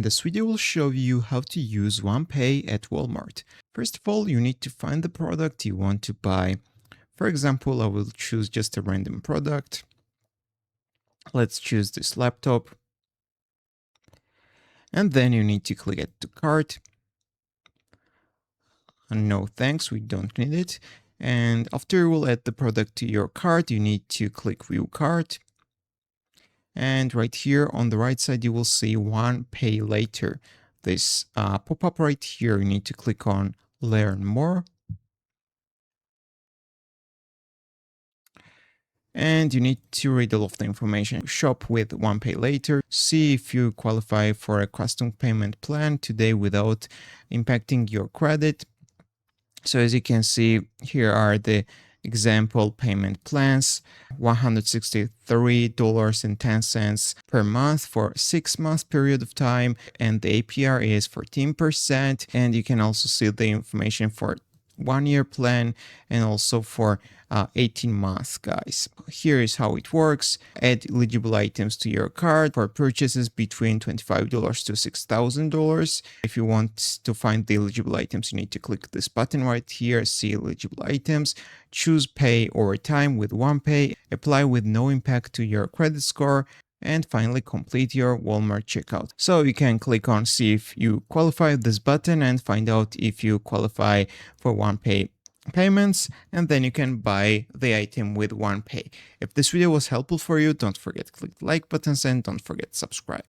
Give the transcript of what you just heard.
this video will show you how to use Onepay at Walmart. First of all, you need to find the product you want to buy. For example, I will choose just a random product. Let's choose this laptop. And then you need to click Add to Cart. No thanks, we don't need it. And after you will add the product to your cart, you need to click View Cart. And right here on the right side, you will see Onepay Later. This pop-up right here, you need to click on Learn More. And you need to read all of the information. Shop with Onepay Later. See if you qualify for a custom payment plan today without impacting your credit. So as you can see, here are the example payment plans, $163.10 per month for 6 month period of time, and the APR is 14%. And you can also see the information for 1-year plan and also for 18 months, guys. Here is how it works. Add eligible items to your cart for purchases between $25 to $6,000. If you want to find the eligible items, you need to click this button right here, see eligible items, choose pay over time with Onepay, apply with no impact to your credit score, and finally complete your Walmart checkout. So you can click on see if you qualify this button and find out if you qualify for Onepay payments, and then you can buy the item with Onepay. If this video was helpful for you, don't forget to click the like buttons and don't forget to subscribe.